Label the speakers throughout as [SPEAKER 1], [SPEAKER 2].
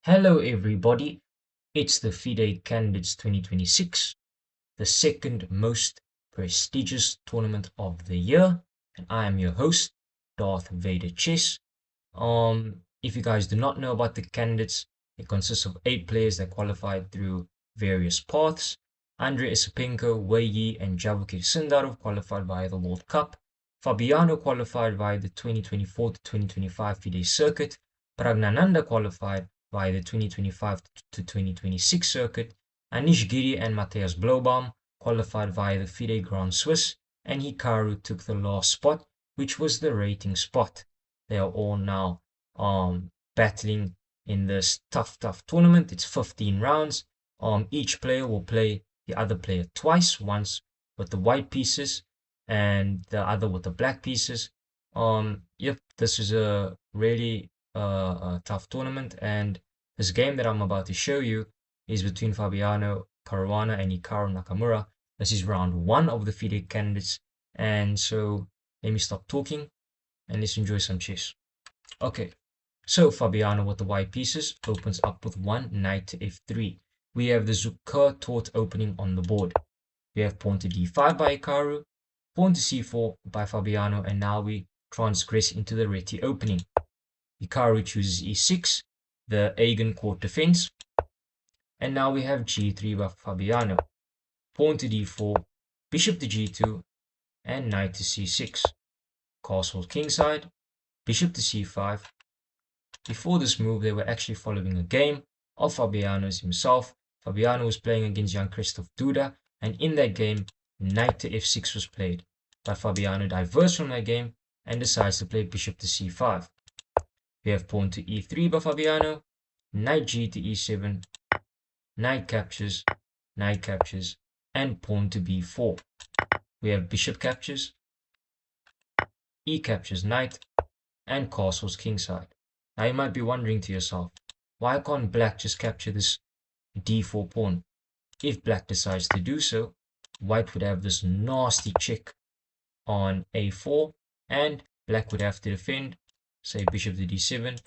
[SPEAKER 1] Hello everybody, it's the FIDE Candidates 2026, the second most prestigious tournament of the year, and I am your host, Darth Vader Chess. If you guys do not know about the candidates, it consists of 8 players that qualified through various paths. Andrei Esipenko, Wei Yi, and Javukir Sindarov qualified via the World Cup. Fabiano qualified via the 2024 to 2025 FIDE circuit. Pragnananda qualified via the 2025 to 2026 circuit. Anish Giri and Matthias Blaubaum qualified via the FIDE Grand Swiss, and Hikaru took the last spot, which was the rating spot. They are all now battling in this tough tournament. It's 15 rounds. Each player will play the other player twice, once with the white pieces and the other with the black pieces. Yep, this is a really a tough tournament, and this game that I'm about to show you is between Fabiano Caruana and Hikaru Nakamura. This is round 1 of the FIDE candidates, and so let me stop talking and let's enjoy some chess. Okay, so Fabiano with the white pieces opens up with 1 knight to f3. We have the Zucker taut opening on the board. We have pawn to d5 by Hikaru, pawn to c4 by Fabiano, and now we transgress into the Reti opening. Hikaru chooses e6, the Aegon court defense, and now we have g3 by Fabiano, pawn to d4, bishop to g2, and knight to c6. Castle kingside, bishop to c5. Before this move, they were actually following a game of Fabiano's himself. Fabiano was playing against Jan-Christoph Duda, and in that game, knight to f6 was played. But Fabiano diverts from that game and decides to play bishop to c5. We have pawn to e3 by Fabiano, knight g to e7, knight captures, and pawn to b4. We have bishop captures, e captures knight, and castles kingside. Now you might be wondering to yourself, why can't black just capture this d4 pawn? If black decides to do so, white would have this nasty check on a4, and black would have to defend, say bishop to d7,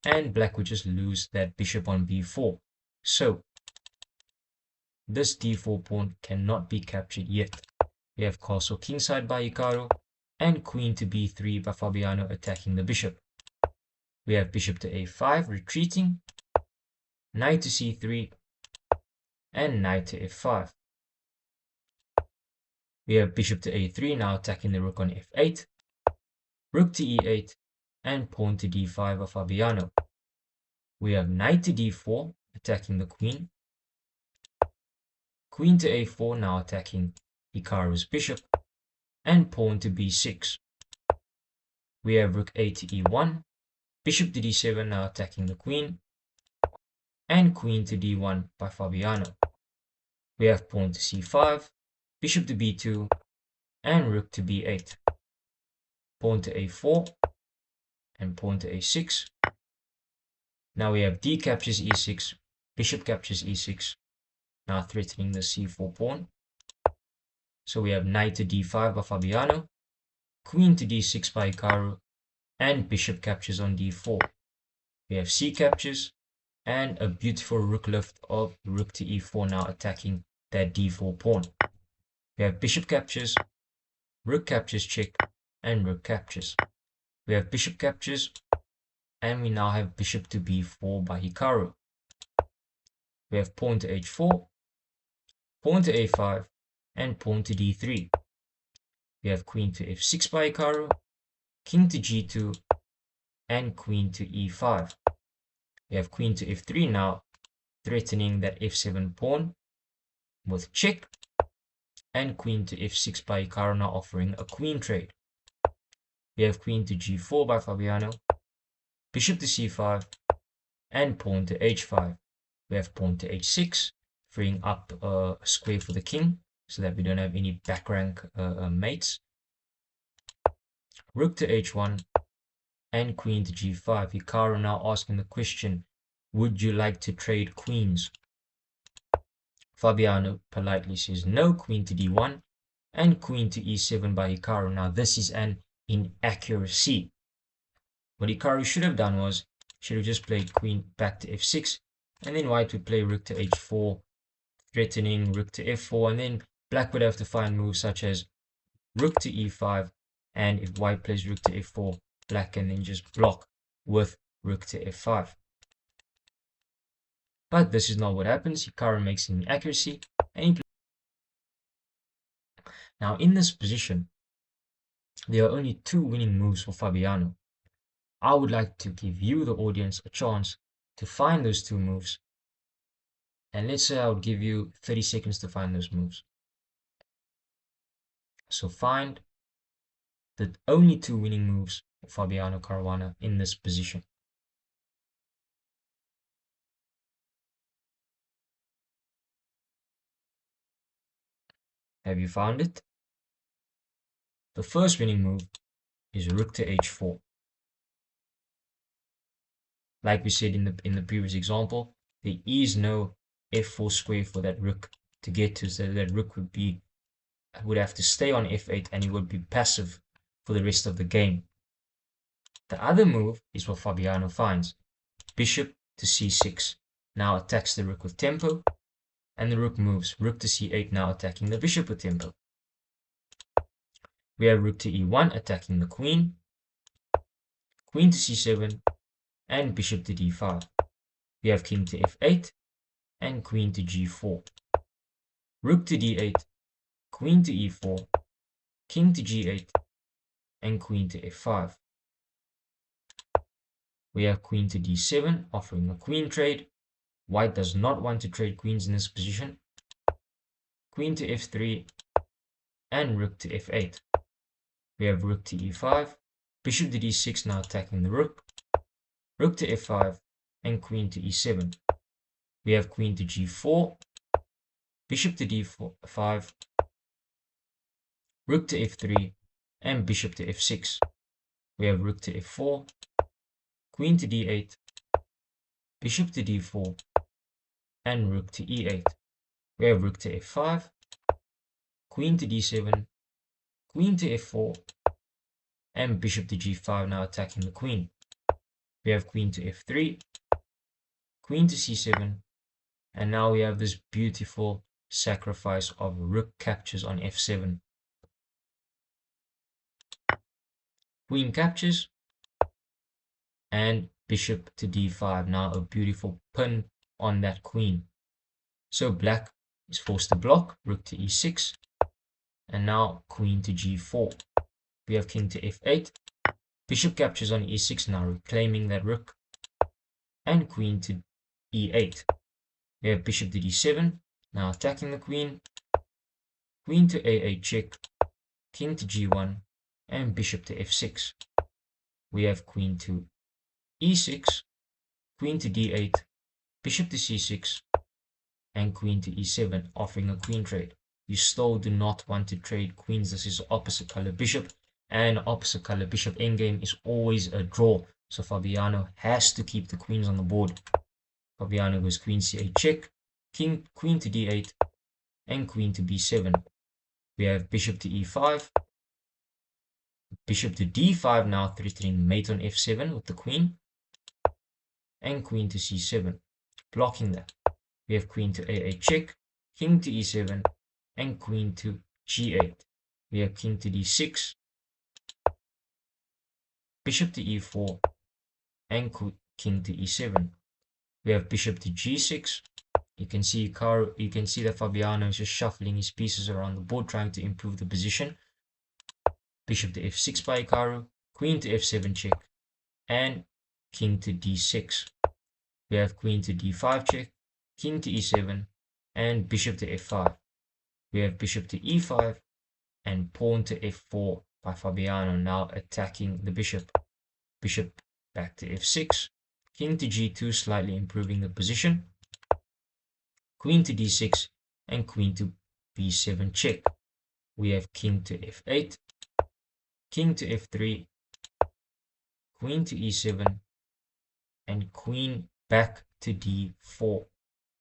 [SPEAKER 1] and black would just lose that bishop on b4. So this d4 pawn cannot be captured yet. We have castle kingside by Hikaru, and queen to b3 by Fabiano attacking the bishop. We have bishop to a5 retreating, knight to c3, and knight to f5. We have bishop to a3 now attacking the rook on f8, rook to e8, and pawn to d5 by Fabiano. We have knight to d4 attacking the queen, queen to a4 now attacking Hikaru's bishop, and pawn to b6. We have rook a to e1, bishop to d7 now attacking the queen, and queen to d1 by Fabiano. We have pawn to c5, bishop to b2, and rook to b8. Pawn to a4, and pawn to a6. Now we have d captures e6, bishop captures e6, now threatening the c4 pawn. So we have knight to d5 by Fabiano, queen to d6 by Hikaru, and bishop captures on d4. We have c captures, and a beautiful rook lift of rook to e4 now attacking that d4 pawn. We have bishop captures, rook captures check, and rook captures. We have bishop captures, and we now have bishop to b4 by Hikaru. We have pawn to h4, pawn to a5, and pawn to d3. We have queen to f6 by Hikaru, king to g2, and queen to e5. We have queen to f3 now, threatening that f7 pawn with check, and queen to f6 by Hikaru now offering a queen trade. We have queen to g4 by Fabiano, bishop to c5, and pawn to h5. We have pawn to h6, freeing up a square for the king, so that we don't have any back rank mates. Rook to h1, and queen to g5. Hikaru now asking the question, would you like to trade queens? Fabiano politely says no, queen to d1, and queen to e7 by Hikaru. Now this is an inaccuracy. What Hikaru should have done was should have just played queen back to f6, and then white would play rook to h4, threatening rook to f4, and then black would have to find moves such as rook to e5, and if white plays rook to f4, black can then just block with rook to f5. But this is not what happens. Hikaru makes an inaccuracy, and he plays. Now in this position, there are only 2 winning moves for Fabiano. I would like to give you, the audience, a chance to find those 2 moves. And let's say I would give you 30 seconds to find those moves. So find the only 2 winning moves for Fabiano Caruana in this position. Have you found it? The first winning move is rook to h4. Like we said in the previous example, there is no f4 square for that rook to get to, so that rook would have to stay on f8 and he would be passive for the rest of the game. The other move is what Fabiano finds. Bishop to c6 now attacks the rook with tempo, and the rook moves. Rook to c8 now attacking the bishop with tempo. We have rook to e1 attacking the queen, queen to c7, and bishop to d5. We have king to f8 and queen to g4. Rook to d8, queen to e4, king to g8, and queen to f5. We have queen to d7 offering a queen trade. White does not want to trade queens in this position. Queen to f3 and rook to f8. We have rook to e5, bishop to d6 now attacking the rook, rook to f5, and queen to e7. We have queen to g4, bishop to d5, rook to f3, and bishop to f6. We have rook to f4, queen to d8, bishop to d4, and rook to e8. We have rook to f5, queen to d7, queen to f4, and bishop to g5 now attacking the queen. We have queen to f3, queen to c7, and now we have this beautiful sacrifice of rook captures on f7. Queen captures, and bishop to d5, now a beautiful pin on that queen. So black is forced to block, rook to e6, and now queen to g4. We have king to f8, bishop captures on e6, now reclaiming that rook, and queen to e8. We have bishop to d7, now attacking the queen, queen to a8 check, king to g1, and bishop to f6. We have queen to e6, queen to d8, bishop to c6, and queen to e7, offering a queen trade. You still do not want to trade queens. This is opposite color bishop, and opposite color bishop endgame is always a draw. So Fabiano has to keep the queens on the board. Fabiano goes queen c8 check, queen to d8, and queen to b7. We have bishop to e5, bishop to d5, now threatening mate on f7 with the queen, and queen to c7, blocking that. We have queen to a8 check, king to e7, and queen to g8. We have king to d6, bishop to e4, and king to e7. We have bishop to g6. You can see that Fabiano is just shuffling his pieces around the board, trying to improve the position. Bishop to f6 by Hikaru, queen to f7 check, and king to d6. We have queen to d5 check, king to e7, and bishop to f5. We have bishop to e5 and pawn to f4 by Fabiano, now attacking the bishop. Bishop back to f6, king to g2, slightly improving the position, queen to d6, and queen to b7 check. We have king to f8, king to f3, queen to e7, and queen back to d4.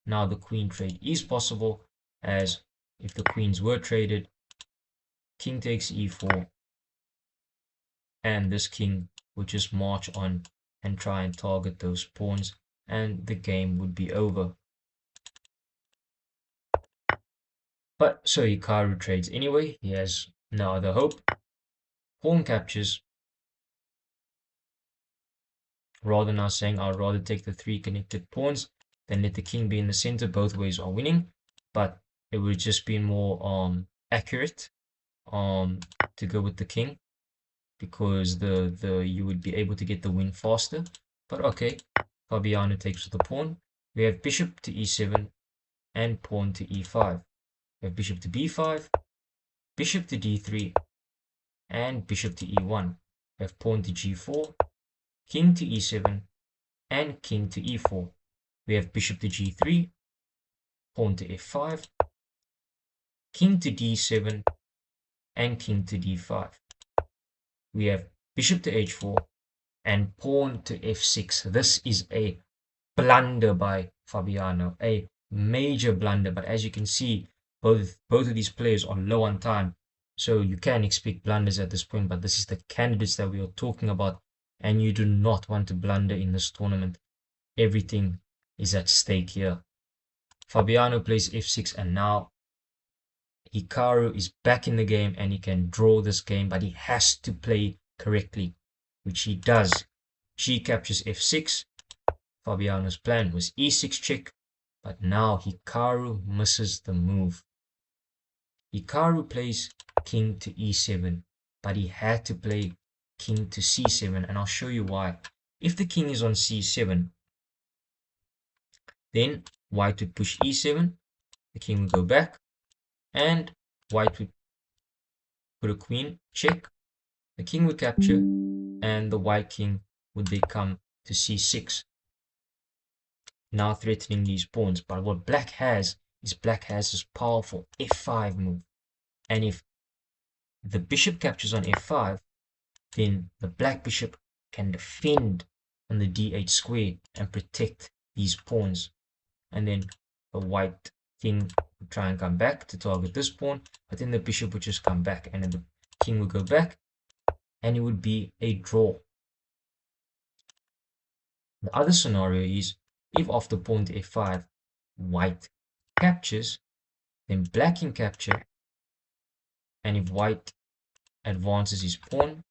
[SPEAKER 1] Now the queen trade is possible, as if the queens were traded, king takes e4, and this king would just march on and try and target those pawns, and the game would be over. But so Hikaru trades anyway. He has no other hope. Pawn captures. Rather now saying I'd rather take the 3 connected pawns than let the king be in the center. Both ways are winning, but it would just be more accurate to go with the king, because the you would be able to get the win faster. But okay, Fabiano takes with the pawn. We have bishop to e7 and pawn to e5. We have bishop to b5, bishop to d3, and bishop to e1. We have pawn to g4, king to e7, and king to e4. We have bishop to g3, pawn to f5, king to d7, and king to d5. We have bishop to h4 and pawn to f6. This is a blunder by Fabiano, a major blunder. But as you can see, both of these players are low on time, so you can expect blunders at this point. But this is the candidates that we are talking about, and you do not want to blunder in this tournament. Everything is at stake here. Fabiano plays f6, and now Hikaru is back in the game and he can draw this game, but he has to play correctly, which he does. G captures f6. Fabiano's plan was e6 check, but now Hikaru misses the move. Hikaru plays king to e7, but he had to play king to c7, and I'll show you why. If the king is on c7, then white would push e7, the king would go back, and white would put a queen check, the king would capture, and the white king would then come to c6, now threatening these pawns. But what black has is this powerful f5 move, and if the bishop captures on f5, then the black bishop can defend on the d8 square and protect these pawns, and then the white king would try and come back to target this pawn, but then the bishop would just come back, and then the king would go back, and it would be a draw. The other scenario is if after pawn to f5 white captures, then black can capture, and if white advances his pawn,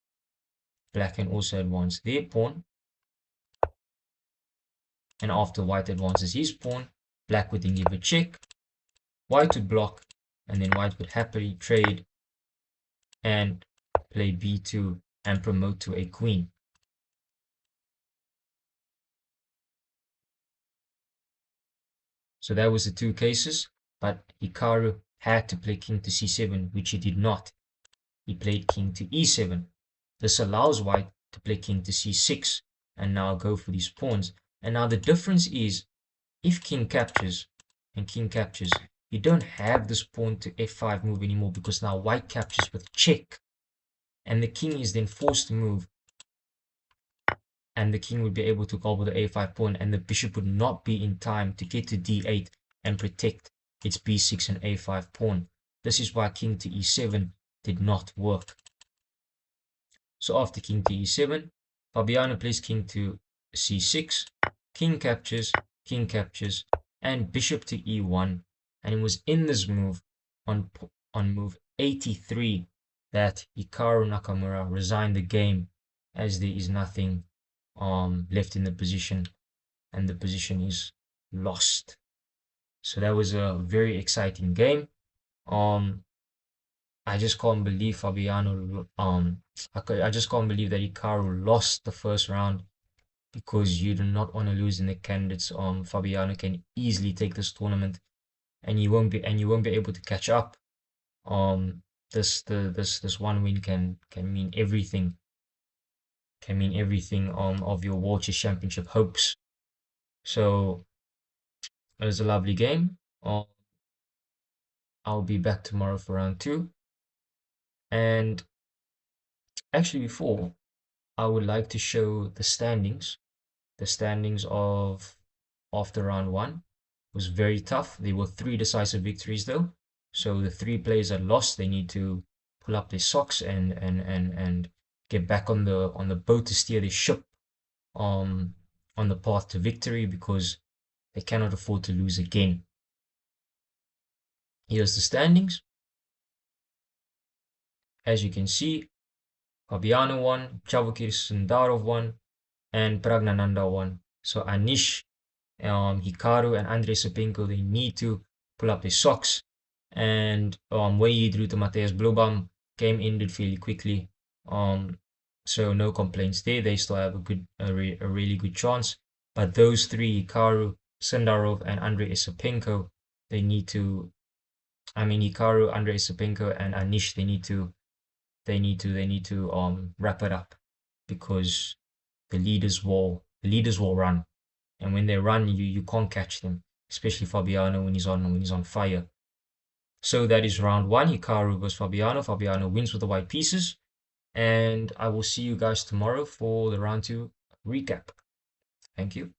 [SPEAKER 1] black can also advance their pawn, and after white advances his pawn, black would then give a check, white would block, and then white would happily trade and play b2 and promote to a queen. So that was the two cases, but Hikaru had to play king to c7, which he did not. He played king to e7. This allows white to play king to c6 and now go for these pawns. And now the difference is, if king captures and king captures, you don't have this pawn to f5 move anymore, because now white captures with check, and the king is then forced to move, and the king would be able to gobble the a5 pawn, and the bishop would not be in time to get to d8 and protect its b6 and a5 pawn. This is why king to e7 did not work. So after king to e7, Fabiano plays king to c6, king captures, and bishop to e1. And it was in this move, on move 83, that Hikaru Nakamura resigned the game, as there is nothing left in the position, and the position is lost. So that was a very exciting game. I just can't believe Fabiano. I just can't believe that Hikaru lost the first round, because you do not want to lose in the candidates. Fabiano can easily take this tournament, and you won't be able to catch up. This one win can mean everything. Can mean everything of your World Chess Championship hopes. So it was a lovely game. I'll be back tomorrow for round 2. And actually, before, I would like to show the standings. The standings of after round 1 was very tough. There were 3 decisive victories though. So the 3 players that lost, they need to pull up their socks and get back on the boat to steer the ship on the path to victory because they cannot afford to lose again. Here's the standings. As you can see, Fabiano won, Chavukir Sundarov won, and Pragnananda won. So Anish, Hikaru, and Andrei Sapenko, they need to pull up their socks. And Wei Yidru to Matthias Blobam game ended fairly quickly. So no complaints there. They still have a really good chance. But those three, Hikaru, Sundarov, and Andrei Sapenko, they need to. I mean, Hikaru, Andrei Sapenko, and Anish, they need to wrap it up because the leaders will run, and when they run, you can't catch them, especially Fabiano when he's on fire. So that is round one. Hikaru versus Fabiano. Fabiano wins with the white pieces, and I will see you guys tomorrow for the round two recap. Thank you.